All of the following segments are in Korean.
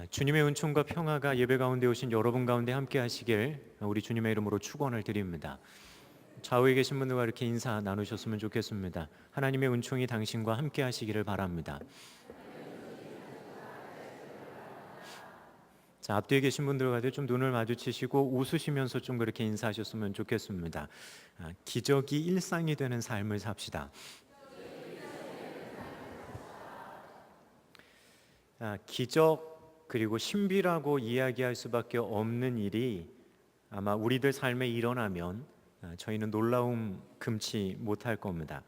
주님의 은총과 평화가 예배 가운데 오신 여러분 가운데 함께 하시길 우리 주님의 이름으로 축원을 드립니다. 좌우에 계신 분들과 이렇게 인사 나누셨으면 좋겠습니다. 하나님의 은총이 당신과 함께 하시기를 바랍니다. 자, 앞뒤에 계신 분들과도 좀 눈을 마주치시고 웃으시면서 좀 그렇게 인사하셨으면 좋겠습니다. 기적이 일상이 되는 삶을 삽시다. 기적 그리고 신비라고 이야기할 수밖에 없는 일이 아마 우리들 삶에 일어나면 저희는 놀라움 금치 못할 겁니다.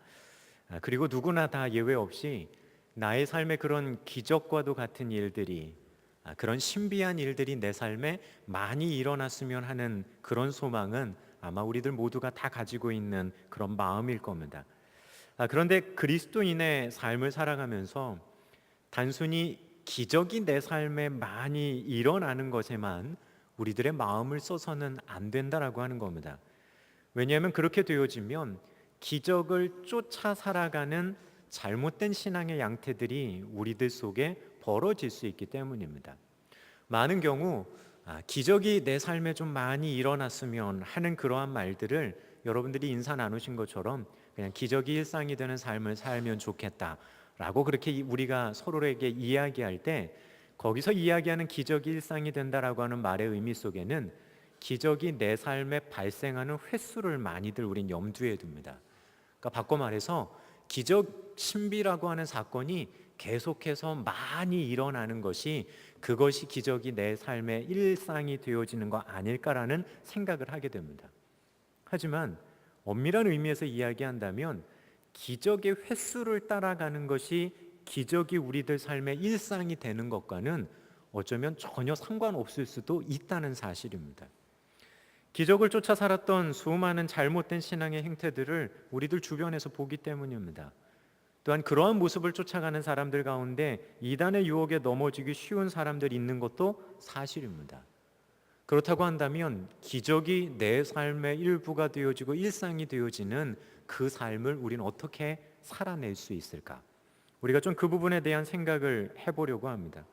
그리고 누구나 다 예외 없이 나의 삶에 그런 기적과도 같은 일들이 그런 신비한 일들이 내 삶에 많이 일어났으면 하는 그런 소망은 아마 우리들 모두가 다 가지고 있는 그런 마음일 겁니다. 그런데 그리스도인의 삶을 살아가면서 단순히 기적이 내 삶에 많이 일어나는 것에만 우리들의 마음을 써서는 안 된다라고 하는 겁니다. 왜냐하면 그렇게 되어지면 기적을 쫓아 살아가는 잘못된 신앙의 양태들이 우리들 속에 벌어질 수 있기 때문입니다. 많은 경우 기적이 내 삶에 좀 많이 일어났으면 하는 그러한 말들을 여러분들이 인사 나누신 것처럼 그냥 기적이 일상이 되는 삶을 살면 좋겠다 라고 그렇게 우리가 서로에게 이야기할 때 거기서 이야기하는 기적이 일상이 된다라고 하는 말의 의미 속에는 기적이 내 삶에 발생하는 횟수를 많이들 우린 염두에 둡니다. 그러니까 바꿔 말해서 기적 신비라고 하는 사건이 계속해서 많이 일어나는 것이 그것이 기적이 내 삶의 일상이 되어지는 거 아닐까라는 생각을 하게 됩니다. 하지만 엄밀한 의미에서 이야기한다면 기적의 횟수를 따라가는 것이 기적이 우리들 삶의 일상이 되는 것과는 어쩌면 전혀 상관없을 수도 있다는 사실입니다. 기적을 쫓아 살았던 수많은 잘못된 신앙의 행태들을 우리들 주변에서 보기 때문입니다. 또한 그러한 모습을 쫓아가는 사람들 가운데 이단의 유혹에 넘어지기 쉬운 사람들이 있는 것도 사실입니다. 그렇다고 한다면 기적이 내 삶의 일부가 되어지고 일상이 되어지는 그 삶을 우리는 어떻게 살아낼 수 있을까? 우리가 좀 그 부분에 대한 생각을 해보려고 합니다.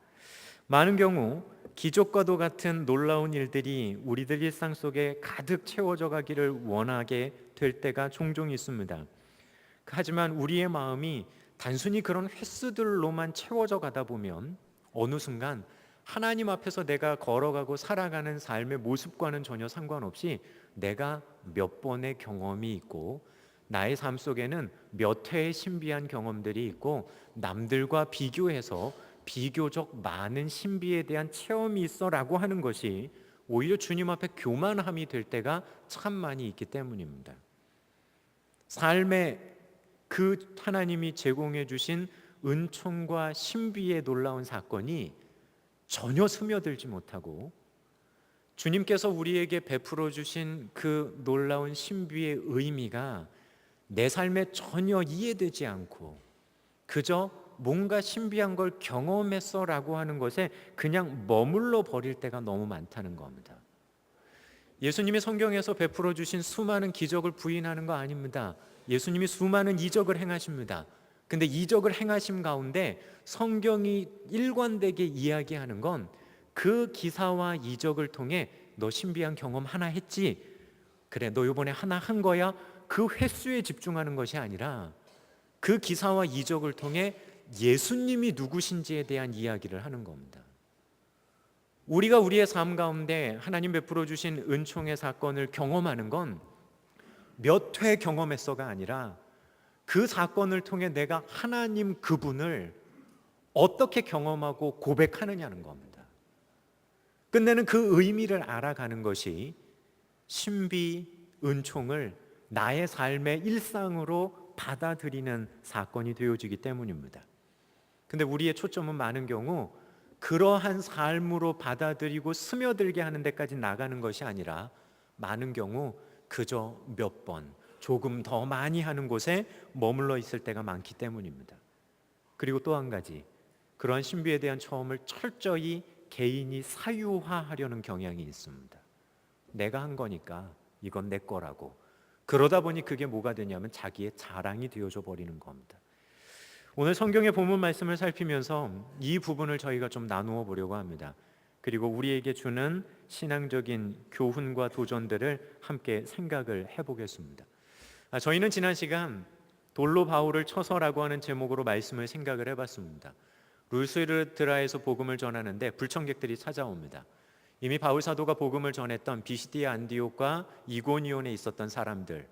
많은 경우 기적과도 같은 놀라운 일들이 우리들 일상 속에 가득 채워져 가기를 원하게 될 때가 종종 있습니다. 하지만 우리의 마음이 단순히 그런 횟수들로만 채워져 가다 보면 어느 순간 하나님 앞에서 내가 걸어가고 살아가는 삶의 모습과는 전혀 상관없이 내가 몇 번의 경험이 있고 나의 삶 속에는 몇 회의 신비한 경험들이 있고 남들과 비교해서 비교적 많은 신비에 대한 체험이 있어라고 하는 것이 오히려 주님 앞에 교만함이 될 때가 참 많이 있기 때문입니다. 삶의 그 하나님이 제공해 주신 은총과 신비의 놀라운 사건이 전혀 스며들지 못하고 주님께서 우리에게 베풀어 주신 그 놀라운 신비의 의미가 내 삶에 전혀 이해되지 않고 그저 뭔가 신비한 걸 경험했어라고 하는 것에 그냥 머물러 버릴 때가 너무 많다는 겁니다. 예수님이 성경에서 베풀어 주신 수많은 기적을 부인하는 거 아닙니다. 예수님이 수많은 이적을 행하십니다. 근데 이적을 행하심 가운데 성경이 일관되게 이야기하는 건 그 기사와 이적을 통해 너 신비한 경험 하나 했지? 그래, 너 이번에 하나 한 거야? 그 횟수에 집중하는 것이 아니라 그 기사와 이적을 통해 예수님이 누구신지에 대한 이야기를 하는 겁니다. 우리가 우리의 삶 가운데 하나님 베풀어 주신 은총의 사건을 경험하는 건 몇 회 경험했어가 아니라 그 사건을 통해 내가 하나님 그분을 어떻게 경험하고 고백하느냐는 겁니다. 끝내는 그 의미를 알아가는 것이 신비, 은총을 나의 삶의 일상으로 받아들이는 사건이 되어지기 때문입니다. 근데 우리의 초점은 많은 경우 그러한 삶으로 받아들이고 스며들게 하는 데까지 나가는 것이 아니라 많은 경우 그저 몇 번, 조금 더 많이 하는 곳에 머물러 있을 때가 많기 때문입니다. 그리고 또 한 가지, 그러한 신비에 대한 체험을 철저히 개인이 사유화하려는 경향이 있습니다. 내가 한 거니까 이건 내 거라고. 그러다 보니 그게 뭐가 되냐면 자기의 자랑이 되어져 버리는 겁니다. 오늘 성경의 본문 말씀을 살피면서 이 부분을 저희가 좀 나누어 보려고 합니다. 그리고 우리에게 주는 신앙적인 교훈과 도전들을 함께 생각을 해보겠습니다. 저희는 지난 시간 돌로 바울을 쳐서라고 하는 제목으로 말씀을 생각을 해봤습니다. 루스드라에서 복음을 전하는데 불청객들이 찾아옵니다. 이미 바울 사도가 복음을 전했던 비시디아 안디옥과 이고니온에 있었던 사람들,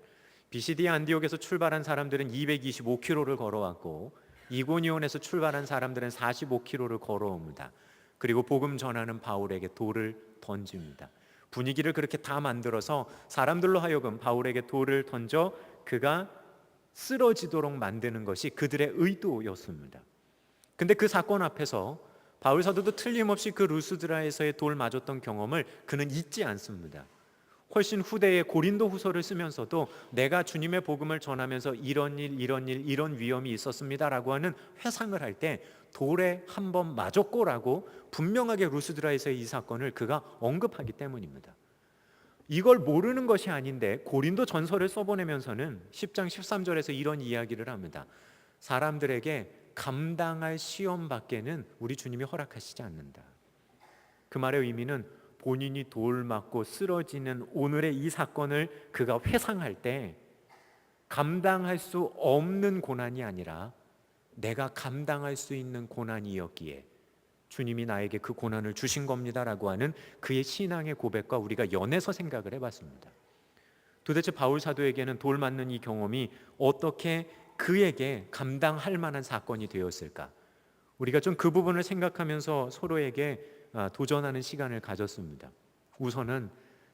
비시디아 안디옥에서 출발한 사람들은 225km를 걸어왔고 이고니온에서 출발한 사람들은 45km를 걸어옵니다. 그리고 복음 전하는 바울에게 돌을 던집니다. 분위기를 그렇게 다 만들어서 사람들로 하여금 바울에게 돌을 던져 그가 쓰러지도록 만드는 것이 그들의 의도였습니다. 근데 그 사건 앞에서 바울 사도도 틀림없이 그 루스드라에서의 돌 맞았던 경험을 그는 잊지 않습니다. 훨씬 후대에 고린도 후서를 쓰면서도 내가 주님의 복음을 전하면서 이런 이런 위험이 있었습니다라고 하는 회상을 할 때 돌에 한 번 맞았고라고 분명하게 루스드라에서의 이 사건을 그가 언급하기 때문입니다. 이걸 모르는 것이 아닌데 고린도 전서를 써보내면서는 10장 13절에서 이런 이야기를 합니다. 사람들에게 감당할 시험 밖에는 우리 주님이 허락하시지 않는다. 그 말의 의미는 본인이 돌 맞고 쓰러지는 오늘의 이 사건을 그가 회상할 때 감당할 수 없는 고난이 아니라 내가 감당할 수 있는 고난이었기에 주님이 나에게 그 고난을 주신 겁니다라고 하는 그의 신앙의 고백과 우리가 연해서 생각을 해봤습니다. 도대체 바울 사도에게는 돌 맞는 이 경험이 어떻게 그에게 감당할 만한 사건이 되었을까? 우리가 좀 그 부분을 생각하면서 서로에게 도전하는 시간을 가졌습니다. 우선은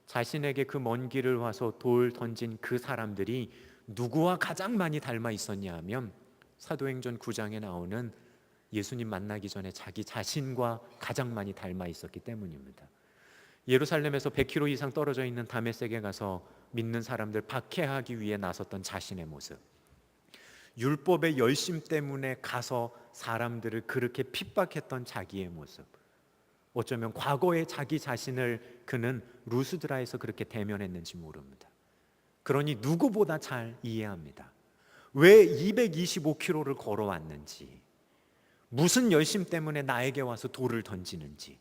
자신에게 그 먼 길을 와서 돌 던진 그 사람들이 누구와 가장 많이 닮아 있었냐 하면 사도행전 9장에 나오는 예수님 만나기 전에 자기 자신과 가장 많이 닮아 있었기 때문입니다. 예루살렘에서 100km 이상 떨어져 있는 다메섹에 가서 믿는 사람들 박해하기 위해 나섰던 자신의 모습, 율법의 열심 때문에 가서 사람들을 그렇게 핍박했던 자기의 모습, 어쩌면 과거의 자기 자신을 그는 루스드라에서 그렇게 대면했는지 모릅니다. 그러니 누구보다 잘 이해합니다. 왜 225km를 걸어왔는지, 무슨 열심 때문에 나에게 와서 돌을 던지는지.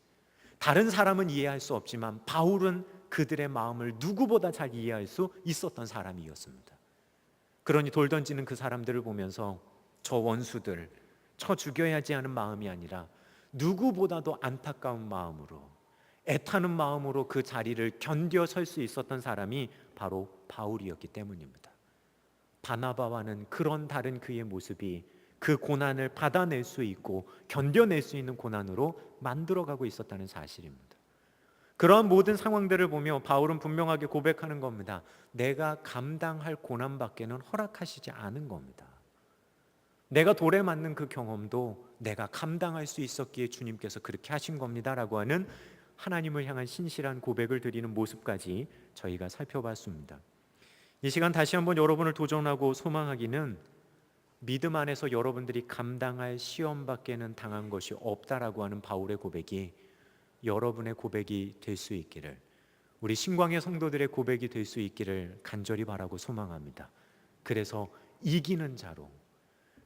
다른 사람은 이해할 수 없지만 바울은 그들의 마음을 누구보다 잘 이해할 수 있었던 사람이었습니다. 그러니 돌 던지는 그 사람들을 보면서 저 원수들 쳐 죽여야지 하는 마음이 아니라 누구보다도 안타까운 마음으로, 애타는 마음으로 그 자리를 견뎌설 수 있었던 사람이 바로 바울이었기 때문입니다. 바나바와는 그런 다른 그의 모습이 그 고난을 받아낼 수 있고 견뎌낼 수 있는 고난으로 만들어가고 있었다는 사실입니다. 그러한 모든 상황들을 보며 바울은 분명하게 고백하는 겁니다. 내가 감당할 고난밖에는 허락하시지 않은 겁니다. 내가 돌에 맞는 그 경험도 내가 감당할 수 있었기에 주님께서 그렇게 하신 겁니다라고 하는 하나님을 향한 신실한 고백을 드리는 모습까지 저희가 살펴봤습니다. 이 시간 다시 한번 여러분을 도전하고 소망하기는 믿음 안에서 여러분들이 감당할 시험밖에는 당한 것이 없다라고 하는 바울의 고백이 여러분의 고백이 될 수 있기를, 우리 신광의 성도들의 고백이 될 수 있기를 간절히 바라고 소망합니다. 그래서 이기는 자로,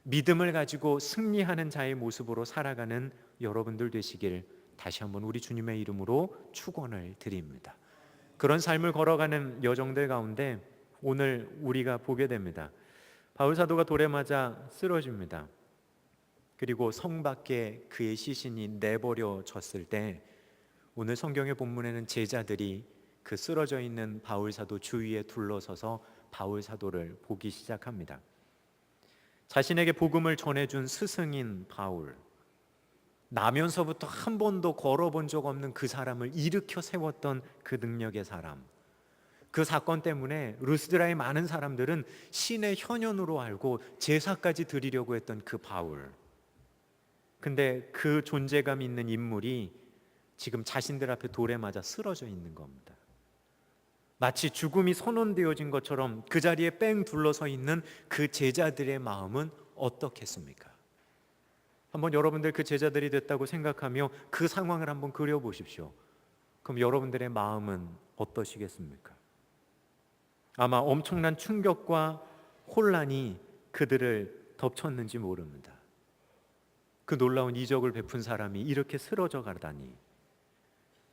믿음을 가지고 승리하는 자의 모습으로 살아가는 여러분들 되시길 다시 한번 우리 주님의 이름으로 축원을 드립니다. 그런 삶을 걸어가는 여정들 가운데 오늘 우리가 보게 됩니다. 바울 사도가 돌에 맞아 쓰러집니다. 그리고 성 밖에 그의 시신이 내버려졌을 때 오늘 성경의 본문에는 제자들이 그 쓰러져 있는 바울 사도 주위에 둘러서서 바울 사도를 보기 시작합니다. 자신에게 복음을 전해준 스승인 바울, 나면서부터 한 번도 걸어본 적 없는 그 사람을 일으켜 세웠던 그 능력의 사람, 그 사건 때문에 루스드라의 많은 사람들은 신의 현현으로 알고 제사까지 드리려고 했던 그 바울, 근데 그 존재감 있는 인물이 지금 자신들 앞에 돌에 맞아 쓰러져 있는 겁니다. 마치 죽음이 선언되어진 것처럼 그 자리에 뺑 둘러서 있는 그 제자들의 마음은 어떻겠습니까? 한번 여러분들 그 제자들이 됐다고 생각하며 그 상황을 한번 그려보십시오. 그럼 여러분들의 마음은 어떠시겠습니까? 아마 엄청난 충격과 혼란이 그들을 덮쳤는지 모릅니다. 그 놀라운 이적을 베푼 사람이 이렇게 쓰러져 가다니,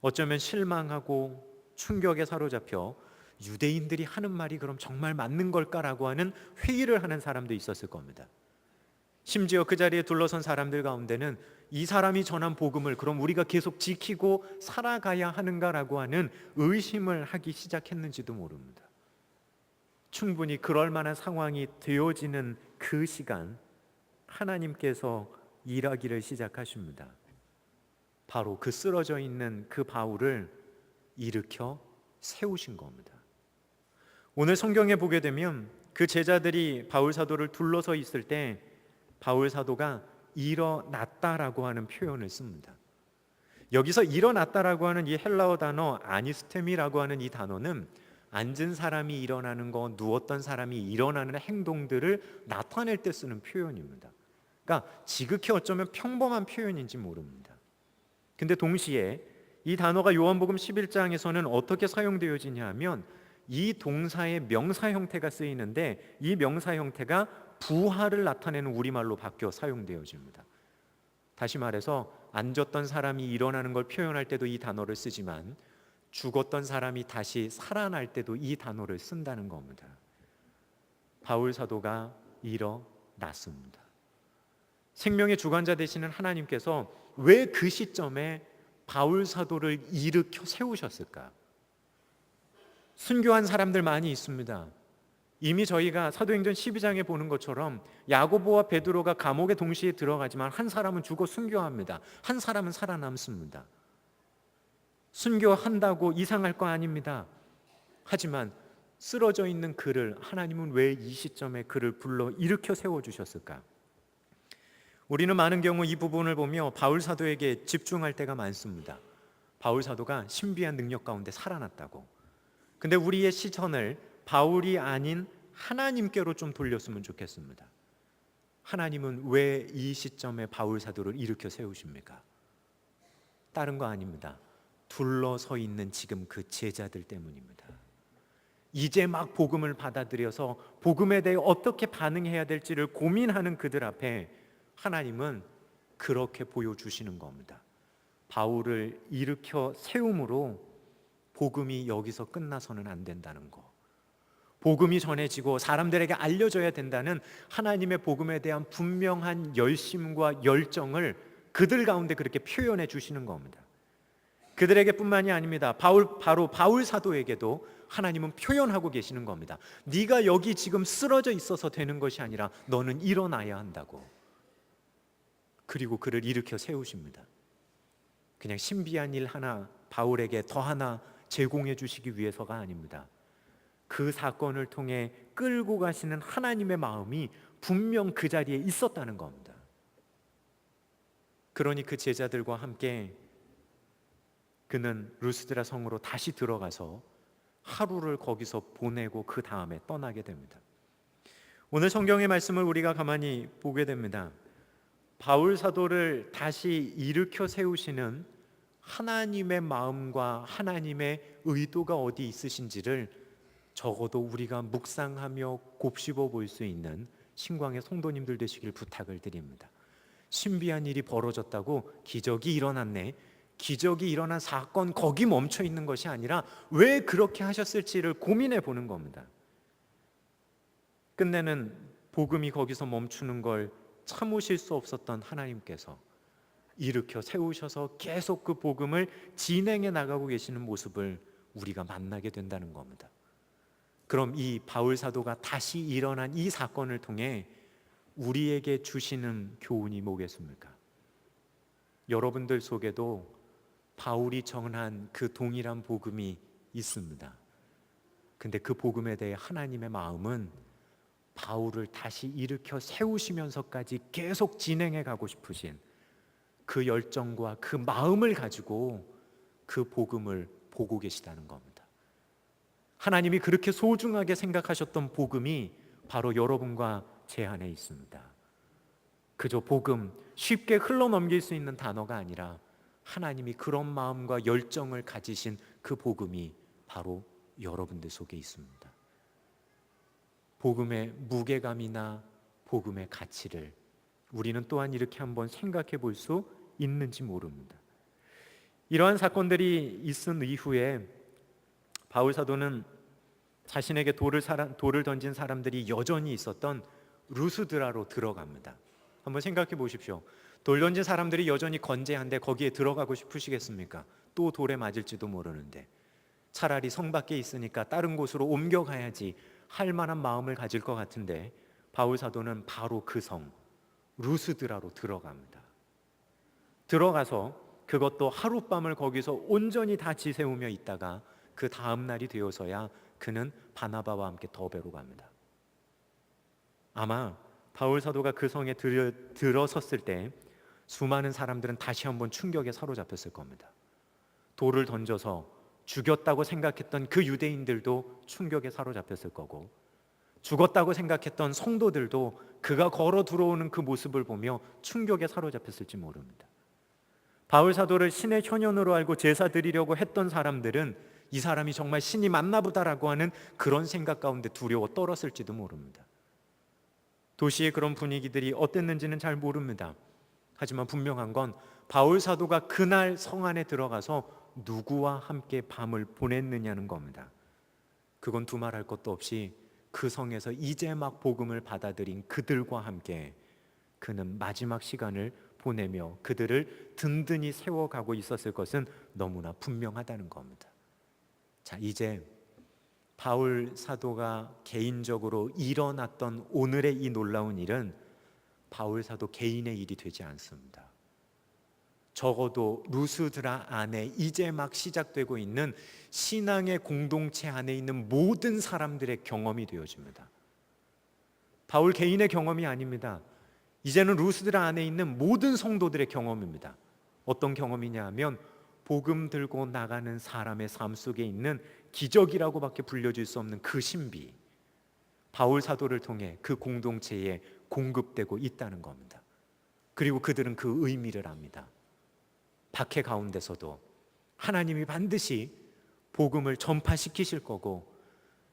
어쩌면 실망하고 충격에 사로잡혀 유대인들이 하는 말이 그럼 정말 맞는 걸까라고 하는 회의를 하는 사람도 있었을 겁니다. 심지어 그 자리에 둘러선 사람들 가운데는 이 사람이 전한 복음을 그럼 우리가 계속 지키고 살아가야 하는가라고 하는 의심을 하기 시작했는지도 모릅니다. 충분히 그럴 만한 상황이 되어지는 그 시간, 하나님께서 일하기를 시작하십니다. 바로 그 쓰러져 있는 그 바울을 일으켜 세우신 겁니다. 오늘 성경에 보게 되면 그 제자들이 바울 사도를 둘러서 있을 때 바울 사도가 일어났다라고 하는 표현을 씁니다. 여기서 일어났다라고 하는 이 헬라어 단어 아니스템이라고 하는 이 단어는 앉은 사람이 일어나는 거, 누웠던 사람이 일어나는 행동들을 나타낼 때 쓰는 표현입니다. 그러니까 지극히 어쩌면 평범한 표현인지 모릅니다. 근데 동시에 이 단어가 요한복음 11장에서는 어떻게 사용되어지냐 하면 이 동사의 명사 형태가 쓰이는데 이 명사 형태가 부활을 나타내는 우리말로 바뀌어 사용되어집니다. 다시 말해서 앉았던 사람이 일어나는 걸 표현할 때도 이 단어를 쓰지만 죽었던 사람이 다시 살아날 때도 이 단어를 쓴다는 겁니다. 바울 사도가 일어났습니다. 생명의 주관자 되시는 하나님께서 왜 그 시점에 바울 사도를 일으켜 세우셨을까? 순교한 사람들 많이 있습니다. 이미 저희가 사도행전 12장에 보는 것처럼 야고보와 베드로가 감옥에 동시에 들어가지만 한 사람은 죽어 순교합니다. 한 사람은 살아남습니다. 순교한다고 이상할 거 아닙니다. 하지만 쓰러져 있는 그를 하나님은 왜 이 시점에 그를 불러 일으켜 세워주셨을까? 우리는 많은 경우 이 부분을 보며 바울 사도에게 집중할 때가 많습니다. 바울 사도가 신비한 능력 가운데 살아났다고. 근데 우리의 시선을 바울이 아닌 하나님께로 좀 돌렸으면 좋겠습니다. 하나님은 왜 이 시점에 바울 사도를 일으켜 세우십니까? 다른 거 아닙니다. 둘러서 있는 지금 그 제자들 때문입니다. 이제 막 복음을 받아들여서 복음에 대해 어떻게 반응해야 될지를 고민하는 그들 앞에 하나님은 그렇게 보여주시는 겁니다. 바울을 일으켜 세움으로 복음이 여기서 끝나서는 안 된다는 거, 복음이 전해지고 사람들에게 알려져야 된다는 하나님의 복음에 대한 분명한 열심과 열정을 그들 가운데 그렇게 표현해 주시는 겁니다. 그들에게 뿐만이 아닙니다. 바로 바울 사도에게도 하나님은 표현하고 계시는 겁니다. 네가 여기 지금 쓰러져 있어서 되는 것이 아니라 너는 일어나야 한다고. 그리고 그를 일으켜 세우십니다. 그냥 신비한 일 하나 바울에게 더 하나 제공해 주시기 위해서가 아닙니다. 그 사건을 통해 끌고 가시는 하나님의 마음이 분명 그 자리에 있었다는 겁니다. 그러니 그 제자들과 함께 그는 루스드라 성으로 다시 들어가서 하루를 거기서 보내고 그 다음에 떠나게 됩니다. 오늘 성경의 말씀을 우리가 가만히 보게 됩니다. 바울 사도를 다시 일으켜 세우시는 하나님의 마음과 하나님의 의도가 어디 있으신지를 적어도 우리가 묵상하며 곱씹어 볼 수 있는 신광의 성도님들 되시길 부탁을 드립니다. 신비한 일이 벌어졌다고 기적이 일어났네, 기적이 일어난 사건 거기 멈춰 있는 것이 아니라 왜 그렇게 하셨을지를 고민해 보는 겁니다. 끝내는 복음이 거기서 멈추는 걸 참으실 수 없었던 하나님께서 일으켜 세우셔서 계속 그 복음을 진행해 나가고 계시는 모습을 우리가 만나게 된다는 겁니다. 그럼 이 바울 사도가 다시 일어난 이 사건을 통해 우리에게 주시는 교훈이 뭐겠습니까? 여러분들 속에도 바울이 전한 그 동일한 복음이 있습니다. 근데 그 복음에 대해 하나님의 마음은 바울을 다시 일으켜 세우시면서까지 계속 진행해 가고 싶으신 그 열정과 그 마음을 가지고 그 복음을 보고 계시다는 겁니다. 하나님이 그렇게 소중하게 생각하셨던 복음이 바로 여러분과 제 안에 있습니다. 그저 복음 쉽게 흘러넘길 수 있는 단어가 아니라 하나님이 그런 마음과 열정을 가지신 그 복음이 바로 여러분들 속에 있습니다. 복음의 무게감이나 복음의 가치를 우리는 또한 이렇게 한번 생각해 볼 수 있는지 모릅니다. 이러한 사건들이 있은 이후에 바울 사도는 자신에게 돌을 던진 사람들이 여전히 있었던 루스드라로 들어갑니다. 한번 생각해 보십시오. 돌 던진 사람들이 여전히 건재한데 거기에 들어가고 싶으시겠습니까? 또 돌에 맞을지도 모르는데 차라리 성 밖에 있으니까 다른 곳으로 옮겨가야지 할 만한 마음을 가질 것 같은데 바울 사도는 바로 그 성 루스드라로 들어갑니다. 들어가서 그것도 하룻밤을 거기서 온전히 다 지새우며 있다가 그 다음 날이 되어서야 그는 바나바와 함께 더베로 갑니다. 아마 바울 사도가 그 성에 들어섰을 때 수많은 사람들은 다시 한번 충격에 사로잡혔을 겁니다. 돌을 던져서 죽였다고 생각했던 그 유대인들도 충격에 사로잡혔을 거고, 죽었다고 생각했던 성도들도 그가 걸어 들어오는 그 모습을 보며 충격에 사로잡혔을지 모릅니다. 바울 사도를 신의 현현으로 알고 제사 드리려고 했던 사람들은 이 사람이 정말 신이 맞나 보다라고 하는 그런 생각 가운데 두려워 떨었을지도 모릅니다. 도시의 그런 분위기들이 어땠는지는 잘 모릅니다. 하지만 분명한 건 바울 사도가 그날 성 안에 들어가서 누구와 함께 밤을 보냈느냐는 겁니다. 그건 두말할 것도 없이 그 성에서 이제 막 복음을 받아들인 그들과 함께 그는 마지막 시간을 보내며 그들을 든든히 세워가고 있었을 것은 너무나 분명하다는 겁니다. 자, 이제 바울 사도가 개인적으로 일어났던 오늘의 이 놀라운 일은 바울 사도 개인의 일이 되지 않습니다. 적어도 루스드라 안에 이제 막 시작되고 있는 신앙의 공동체 안에 있는 모든 사람들의 경험이 되어집니다. 바울 개인의 경험이 아닙니다. 이제는 루스드라 안에 있는 모든 성도들의 경험입니다. 어떤 경험이냐 하면 복음 들고 나가는 사람의 삶 속에 있는 기적이라고밖에 불려질 수 없는 그 신비, 바울 사도를 통해 그 공동체에 공급되고 있다는 겁니다. 그리고 그들은 그 의미를 압니다. 박해 가운데서도 하나님이 반드시 복음을 전파시키실 거고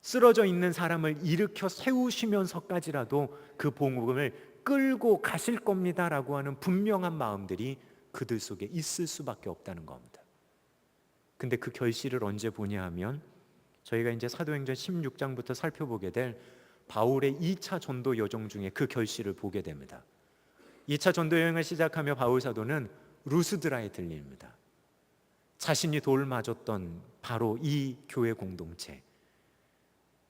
쓰러져 있는 사람을 일으켜 세우시면서까지라도 그 복음을 끌고 가실 겁니다라고 하는 분명한 마음들이 그들 속에 있을 수밖에 없다는 겁니다. 근데 그 결실을 언제 보냐 하면 저희가 이제 사도행전 16장부터 살펴보게 될 바울의 2차 전도 여정 중에 그 결실을 보게 됩니다. 2차 전도 여행을 시작하며 바울 사도는 루스드라에 들립니다. 자신이 돌 맞았던 바로 이 교회 공동체,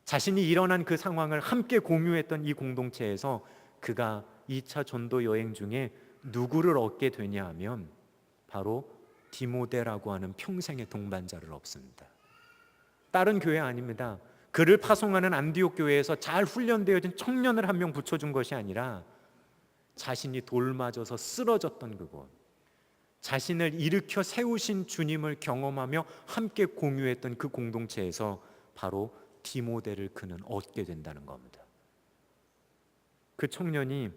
자신이 일어난 그 상황을 함께 공유했던 이 공동체에서 그가 2차 전도 여행 중에 누구를 얻게 되냐 하면 바로 디모데라고 하는 평생의 동반자를 얻습니다. 다른 교회 아닙니다. 그를 파송하는 안디옥 교회에서 잘 훈련되어진 청년을 한 명 붙여준 것이 아니라 자신이 돌 맞아서 쓰러졌던 그곳, 자신을 일으켜 세우신 주님을 경험하며 함께 공유했던 그 공동체에서 바로 디모데를 그는 얻게 된다는 겁니다. 그 청년이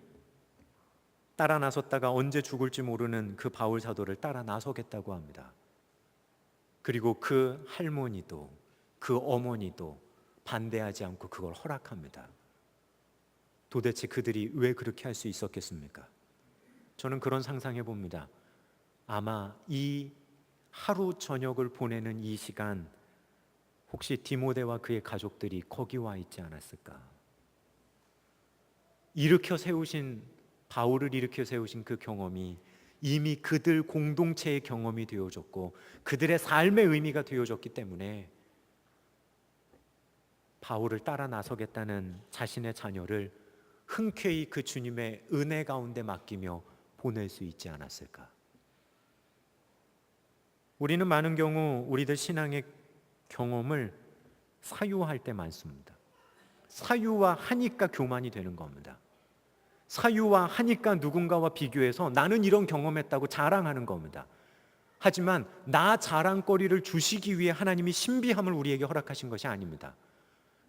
따라 나섰다가 언제 죽을지 모르는 그 바울 사도를 따라 나서겠다고 합니다. 그리고 그 할머니도 그 어머니도 반대하지 않고 그걸 허락합니다. 도대체 그들이 왜 그렇게 할 수 있었겠습니까? 저는 그런 상상해 봅니다. 아마 이 하루 저녁을 보내는 이 시간, 혹시 디모데와 그의 가족들이 거기 와 있지 않았을까? 바울을 일으켜 세우신 그 경험이 이미 그들 공동체의 경험이 되어졌고 그들의 삶의 의미가 되어졌기 때문에 바울을 따라 나서겠다는 자신의 자녀를 흔쾌히 그 주님의 은혜 가운데 맡기며 보낼 수 있지 않았을까? 우리는 많은 경우 우리들 신앙의 경험을 사유할 때 많습니다. 사유화 하니까 교만이 되는 겁니다. 사유화 하니까 누군가와 비교해서 나는 이런 경험했다고 자랑하는 겁니다. 하지만 나 자랑거리를 주시기 위해 하나님이 신비함을 우리에게 허락하신 것이 아닙니다.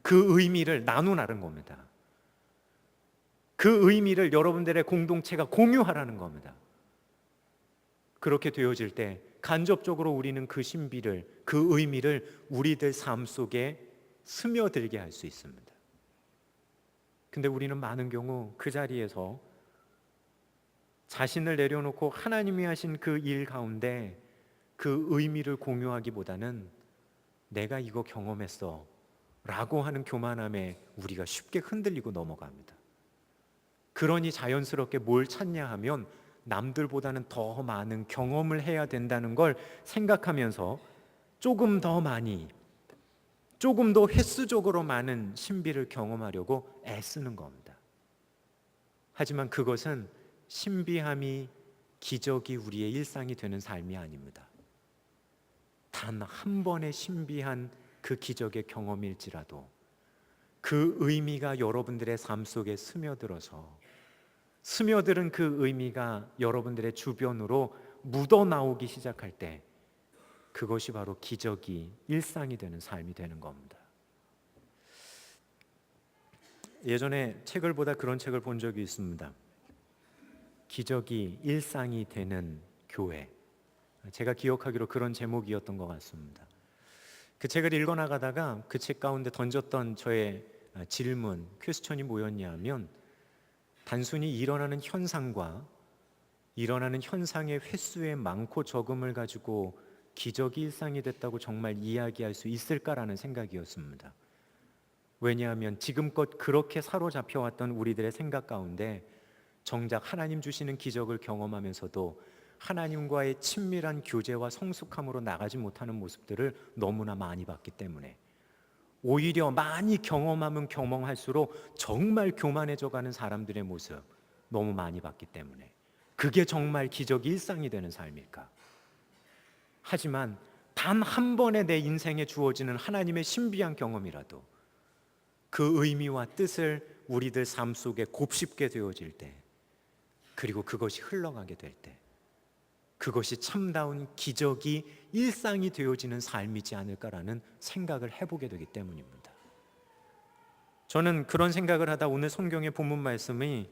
그 의미를 나누라는 겁니다. 그 의미를 여러분들의 공동체가 공유하라는 겁니다. 그렇게 되어질 때 간접적으로 우리는 그 신비를, 그 의미를 우리들 삶 속에 스며들게 할 수 있습니다. 근데 우리는 많은 경우 그 자리에서 자신을 내려놓고 하나님이 하신 그 일 가운데 그 의미를 공유하기보다는 내가 이거 경험했어 라고 하는 교만함에 우리가 쉽게 흔들리고 넘어갑니다. 그러니 자연스럽게 뭘 찾냐 하면 남들보다는 더 많은 경험을 해야 된다는 걸 생각하면서 조금 더 많이, 조금 더 횟수적으로 많은 신비를 경험하려고 애쓰는 겁니다. 하지만 그것은 신비함이, 기적이 우리의 일상이 되는 삶이 아닙니다. 단 한 번의 신비한 그 기적의 경험일지라도 그 의미가 여러분들의 삶 속에 스며들은 그 의미가 여러분들의 주변으로 묻어나오기 시작할 때 그것이 바로 기적이 일상이 되는 삶이 되는 겁니다. 예전에 책을 보다 그런 책을 본 적이 있습니다. 기적이 일상이 되는 교회. 제가 기억하기로 그런 제목이었던 것 같습니다. 그 책을 읽어나가다가 그 책 가운데 던졌던 저의 질문, 퀘스천이 뭐였냐면 단순히 일어나는 현상과 일어나는 현상의 횟수의 많고 적음을 가지고 기적이 일상이 됐다고 정말 이야기할 수 있을까라는 생각이었습니다. 왜냐하면 지금껏 그렇게 사로잡혀왔던 우리들의 생각 가운데 정작 하나님 주시는 기적을 경험하면서도 하나님과의 친밀한 교제와 성숙함으로 나가지 못하는 모습들을 너무나 많이 봤기 때문에 오히려 많이 경험하면 경험할수록 정말 교만해져가는 사람들의 모습 너무 많이 봤기 때문에 그게 정말 기적이 일상이 되는 삶일까? 하지만 단 한 번에 내 인생에 주어지는 하나님의 신비한 경험이라도 그 의미와 뜻을 우리들 삶 속에 곱씹게 되어질 때, 그리고 그것이 흘러가게 될 때, 그것이 참다운 기적이 일상이 되어지는 삶이지 않을까라는 생각을 해보게 되기 때문입니다. 저는 그런 생각을 하다 오늘 성경의 본문 말씀이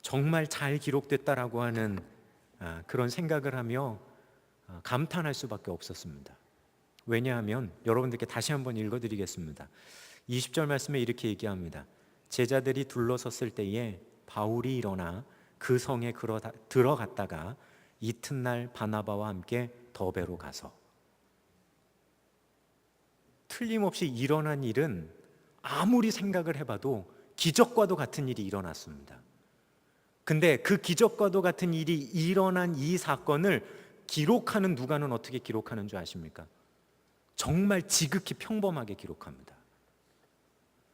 정말 잘 기록됐다라고 하는 그런 생각을 하며 감탄할 수밖에 없었습니다. 왜냐하면 여러분들께 다시 한번 읽어드리겠습니다. 20절 말씀에 이렇게 얘기합니다. 제자들이 둘러섰을 때에 바울이 일어나 그 성에 들어갔다가 이튿날 바나바와 함께 더베로 가서. 틀림없이 일어난 일은 아무리 생각을 해봐도 기적과도 같은 일이 일어났습니다. 근데 그 기적과도 같은 일이 일어난 이 사건을 기록하는 누가는 어떻게 기록하는 줄 아십니까? 정말 지극히 평범하게 기록합니다.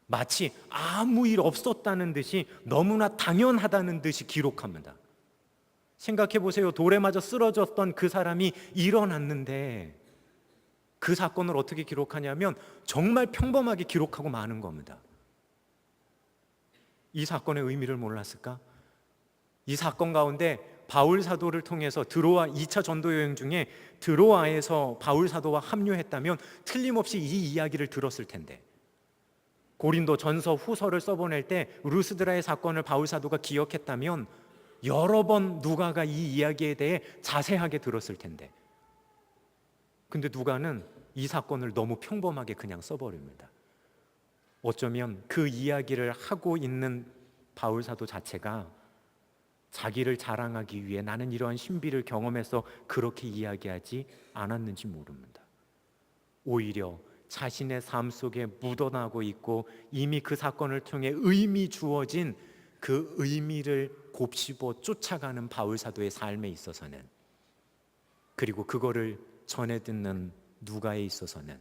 마치 아무 일 없었다는 듯이, 너무나 당연하다는 듯이 기록합니다. 생각해 보세요. 돌에 맞아 쓰러졌던 그 사람이 일어났는데 그 사건을 어떻게 기록하냐면 정말 평범하게 기록하고 마는 겁니다. 이 사건의 의미를 몰랐을까? 이 사건 가운데 바울 사도를 통해서 드로아 2차 전도 여행 중에 드로아에서 바울 사도와 합류했다면 틀림없이 이 이야기를 들었을 텐데, 고린도 전서 후서를 써보낼 때 루스드라의 사건을 바울 사도가 기억했다면 여러 번 누가가 이 이야기에 대해 자세하게 들었을 텐데, 근데 누가는 이 사건을 너무 평범하게 그냥 써버립니다. 어쩌면 그 이야기를 하고 있는 바울 사도 자체가 자기를 자랑하기 위해 나는 이러한 신비를 경험해서 그렇게 이야기하지 않았는지 모릅니다. 오히려 자신의 삶 속에 묻어나고 있고 이미 그 사건을 통해 의미 주어진 그 의미를 곱씹어 쫓아가는 바울 사도의 삶에 있어서는, 그리고 그거를 전해 듣는 누가에 있어서는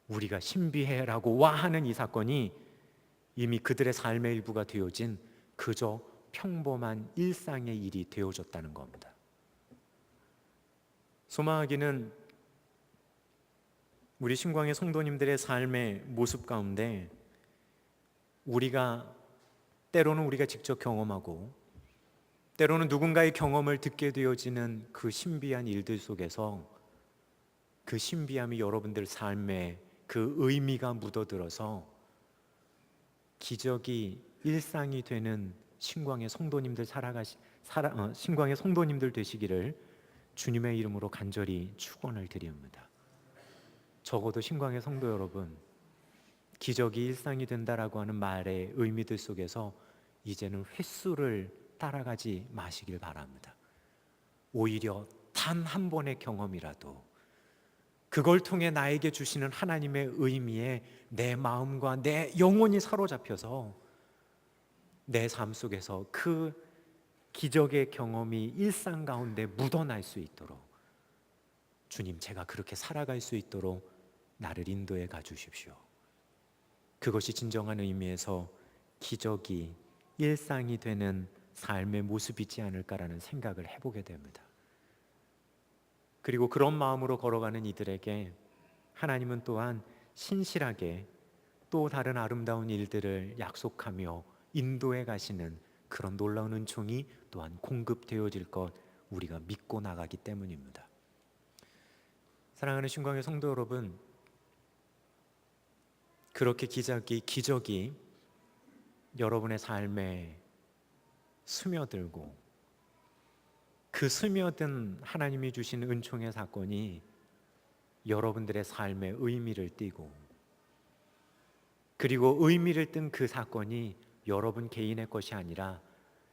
우리가 신비해라고 와하는 이 사건이 이미 그들의 삶의 일부가 되어진 그저 평범한 일상의 일이 되어졌다는 겁니다. 소망하기는 우리 신광의 성도님들의 삶의 모습 가운데 때로는 우리가 직접 경험하고 때로는 누군가의 경험을 듣게 되어지는 그 신비한 일들 속에서 그 신비함이 여러분들 삶에 그 의미가 묻어들어서 기적이 일상이 되는 신광의 성도님들 신광의 성도님들 되시기를 주님의 이름으로 간절히 축원을 드립니다. 적어도 신광의 성도 여러분, 기적이 일상이 된다라고 하는 말의 의미들 속에서 이제는 횟수를 따라가지 마시길 바랍니다. 오히려 단 한 번의 경험이라도 그걸 통해 나에게 주시는 하나님의 의미에 내 마음과 내 영혼이 사로잡혀서 내 삶 속에서 그 기적의 경험이 일상 가운데 묻어날 수 있도록, 주님, 제가 그렇게 살아갈 수 있도록 나를 인도해 가주십시오. 그것이 진정한 의미에서 기적이 일상이 되는 삶의 모습이지 않을까라는 생각을 해보게 됩니다. 그리고 그런 마음으로 걸어가는 이들에게 하나님은 또한 신실하게 또 다른 아름다운 일들을 약속하며 인도해 가시는 그런 놀라운 은총이 또한 공급되어질 것 우리가 믿고 나가기 때문입니다. 사랑하는 신광의 성도 여러분, 그렇게 기적이 여러분의 삶에 스며들고 그 스며든 하나님이 주신 은총의 사건이 여러분들의 삶에 의미를 띠고, 그리고 의미를 띤 그 사건이 여러분 개인의 것이 아니라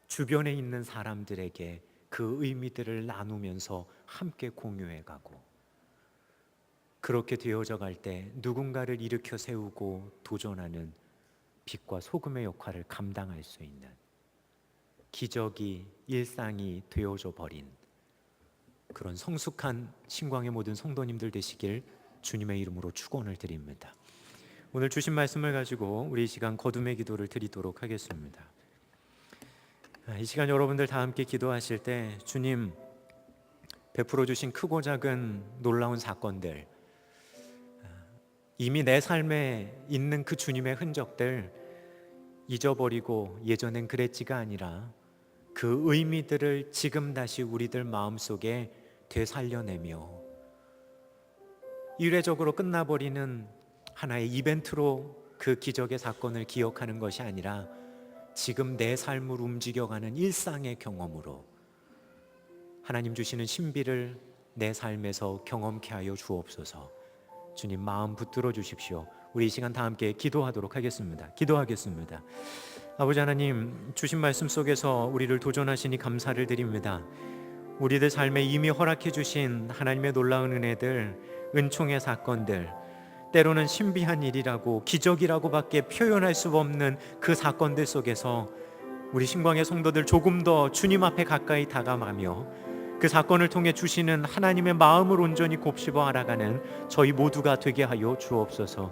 주변에 있는 사람들에게 그 의미들을 나누면서 함께 공유해가고, 그렇게 되어져 갈 때 누군가를 일으켜 세우고 도전하는 빛과 소금의 역할을 감당할 수 있는, 기적이 일상이 되어져 버린 그런 성숙한 신광의 모든 성도님들 되시길 주님의 이름으로 축원을 드립니다. 오늘 주신 말씀을 가지고 우리 이 시간 거듭의 기도를 드리도록 하겠습니다. 이 시간 여러분들 다 함께 기도하실 때 주님 베풀어 주신 크고 작은 놀라운 사건들, 이미 내 삶에 있는 그 주님의 흔적들 잊어버리고 예전엔 그랬지가 아니라 그 의미들을 지금 다시 우리들 마음속에 되살려내며 일회적으로 끝나버리는 하나의 이벤트로 그 기적의 사건을 기억하는 것이 아니라 지금 내 삶을 움직여가는 일상의 경험으로 하나님 주시는 신비를 내 삶에서 경험케 하여 주옵소서. 주님 마음 붙들어 주십시오. 우리 이 시간 다 함께 기도하도록 하겠습니다. 기도하겠습니다. 아버지 하나님, 주신 말씀 속에서 우리를 도전하시니 감사를 드립니다. 우리들 삶에 이미 허락해 주신 하나님의 놀라운 은혜들, 은총의 사건들, 때로는 신비한 일이라고 기적이라고밖에 표현할 수 없는 그 사건들 속에서 우리 신광의 성도들 조금 더 주님 앞에 가까이 다가가며 그 사건을 통해 주시는 하나님의 마음을 온전히 곱씹어 알아가는 저희 모두가 되게 하여 주옵소서.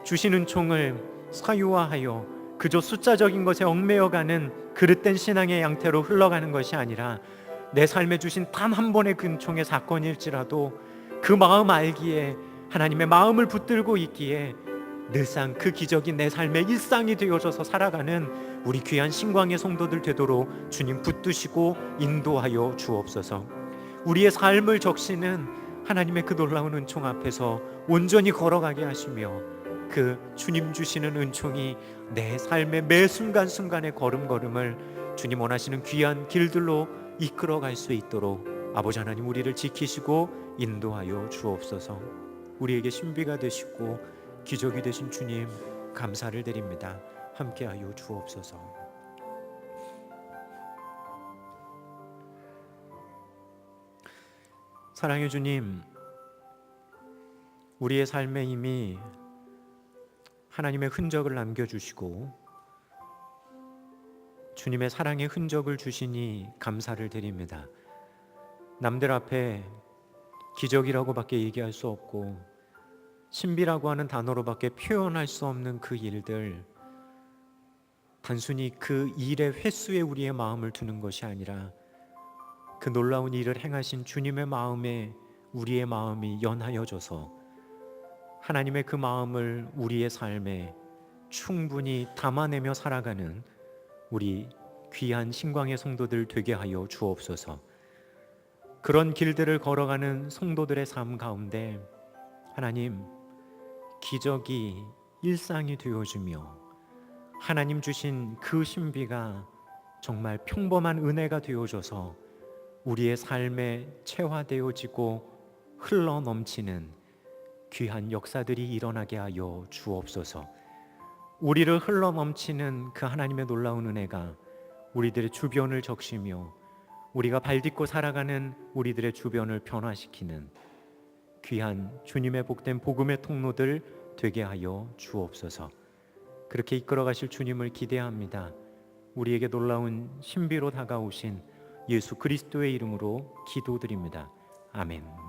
주신 은총을 사유화하여 그저 숫자적인 것에 얽매여가는 그릇된 신앙의 양태로 흘러가는 것이 아니라 내 삶에 주신 단 한 번의 근총의 사건일지라도 그 마음 알기에, 하나님의 마음을 붙들고 있기에 늘상 그 기적이 내 삶의 일상이 되어져서 살아가는 우리 귀한 신광의 성도들 되도록 주님 붙드시고 인도하여 주옵소서. 우리의 삶을 적시는 하나님의 그 놀라운 은총 앞에서 온전히 걸어가게 하시며 그 주님 주시는 은총이 내 삶의 매 순간순간의 걸음걸음을 주님 원하시는 귀한 길들로 이끌어갈 수 있도록 아버지 하나님 우리를 지키시고 인도하여 주옵소서. 우리에게 신비가 되시고 기적이 되신 주님 감사를 드립니다. 함께하여 주옵소서. 사랑의 주님, 우리의 삶에 이미 하나님의 흔적을 남겨주시고 주님의 사랑의 흔적을 주시니 감사를 드립니다. 남들 앞에 기적이라고밖에 얘기할 수 없고 신비라고 하는 단어로밖에 표현할 수 없는 그 일들, 단순히 그 일의 횟수에 우리의 마음을 두는 것이 아니라 그 놀라운 일을 행하신 주님의 마음에 우리의 마음이 연하여져서 하나님의 그 마음을 우리의 삶에 충분히 담아내며 살아가는 우리 귀한 신광의 성도들 되게 하여 주옵소서. 그런 길들을 걸어가는 성도들의 삶 가운데 하나님, 기적이 일상이 되어주며 하나님 주신 그 신비가 정말 평범한 은혜가 되어져서 우리의 삶에 체화되어지고 흘러넘치는 귀한 역사들이 일어나게 하여 주옵소서. 우리를 흘러넘치는 그 하나님의 놀라운 은혜가 우리들의 주변을 적시며 우리가 발딛고 살아가는 우리들의 주변을 변화시키는 귀한 주님의 복된 복음의 통로들 되게 하여 주옵소서. 그렇게 이끌어 가실 주님을 기대합니다. 우리에게 놀라운 신비로 다가오신 예수 그리스도의 이름으로 기도드립니다. 아멘.